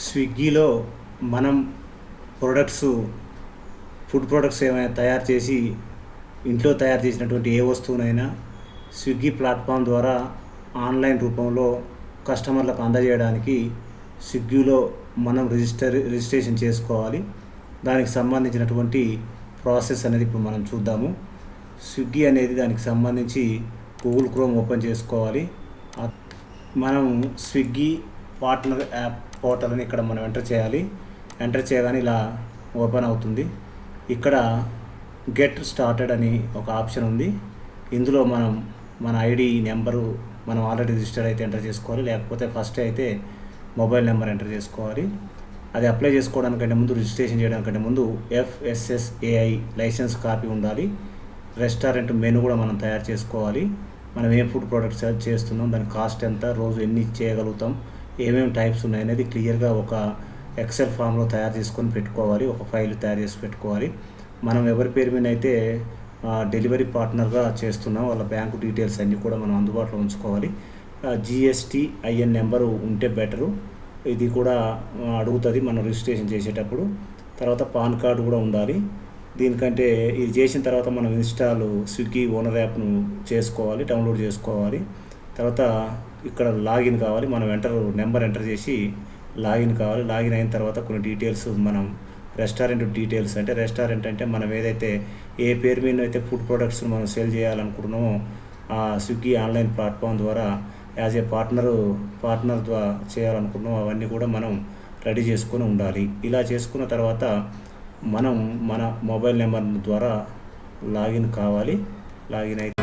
స్విగ్గీలో మనం products food products ఏమైనా తయారు చేసి ఇంట్లో తయారు చేసినటువంటి ఏ వస్తువునైనా స్విగ్గీ ప్లాట్ఫామ్ ద్వారా ఆన్లైన్ రూపంలో కస్టమర్లకు అందజేయడానికి స్విగ్గీలో మనం రిజిస్ట్రేషన్ చేసుకోవాలి. దానికి సంబంధించినటువంటి ప్రాసెస్ అనేది ఇప్పుడు మనం చూద్దాము. స్విగ్గీ అనేది దానికి సంబంధించి గూగుల్ క్రోమ్ ఓపెన్ చేసుకోవాలి. మనం స్విగ్గీ పార్ట్నర్ యాప్ పోర్టల్ అని ఇక్కడ మనం ఎంటర్ చేయాలి. ఎంటర్ చేయగానే ఇలా ఓపెన్ అవుతుంది. ఇక్కడ గెట్ స్టార్టెడ్ అని ఒక ఆప్షన్ ఉంది. ఇందులో మనం మన ఐడి నెంబరు మనం ఆల్రెడీ రిజిస్టర్ అయితే ఎంటర్ చేసుకోవాలి, లేకపోతే ఫస్ట్ అయితే మొబైల్ నెంబర్ ఎంటర్ చేసుకోవాలి. అది అప్లై చేసుకోవడానికంటే ముందు, రిజిస్ట్రేషన్ చేయడానికంటే ముందు FSSAI లైసెన్స్ కాపీ ఉండాలి. రెస్టారెంట్ మెనూ కూడా మనం తయారు చేసుకోవాలి. మనం ఏ ఫుడ్ ప్రోడక్ట్స్ చేస్తున్నాం, దాని కాస్ట్ ఎంత, రోజు ఎన్ని చేయగలుగుతాం, ఏమేమి టైప్స్ ఉన్నాయనేది క్లియర్గా ఒక ఎక్సెల్ ఫామ్లో తయారు చేసుకొని పెట్టుకోవాలి. ఒక ఫైల్ తయారు చేసి పెట్టుకోవాలి. మనం ఎవరి పేరు మీద అయితే డెలివరీ పార్ట్నర్గా చేస్తున్నాం వాళ్ళ బ్యాంకు డీటెయిల్స్ అన్నీ కూడా మనం అందుబాటులో ఉంచుకోవాలి. GSTIN నెంబరు ఉంటే బెటరు. ఇది కూడా అడుగుతుంది మనం రిజిస్ట్రేషన్ చేసేటప్పుడు. తర్వాత పాన్ కార్డు కూడా ఉండాలి. దీనికంటే ఇది చేసిన తర్వాత మనం స్విగ్గీ ఓనర్ యాప్ను చేసుకోవాలి, డౌన్లోడ్ చేసుకోవాలి. తర్వాత ఇక్కడ లాగిన్ కావాలి. మనం నెంబర్ ఎంటర్ చేసి లాగిన్ కావాలి. లాగిన్ అయిన తర్వాత కొన్ని డీటెయిల్స్ మనం రెస్టారెంట్ డీటెయిల్స్, అంటే రెస్టారెంట్ అంటే మనం ఏదైతే ఏ పేరు మీద అయితే ఫుడ్ ప్రొడక్ట్స్ మనం సేల్ చేయాలనుకుంటున్నామో ఆ స్విగ్గీ ఆన్లైన్ ప్లాట్ఫామ్ ద్వారా యాజ్ ఏ పార్ట్నర్ ద్వారా చేయాలనుకుంటున్నాం అవన్నీ కూడా మనం రెడీ చేసుకొని ఉండాలి. ఇలా చేసుకున్న తర్వాత మనం మన మొబైల్ నెంబర్ ద్వారా లాగిన్ కావాలి. లాగిన్ అయితే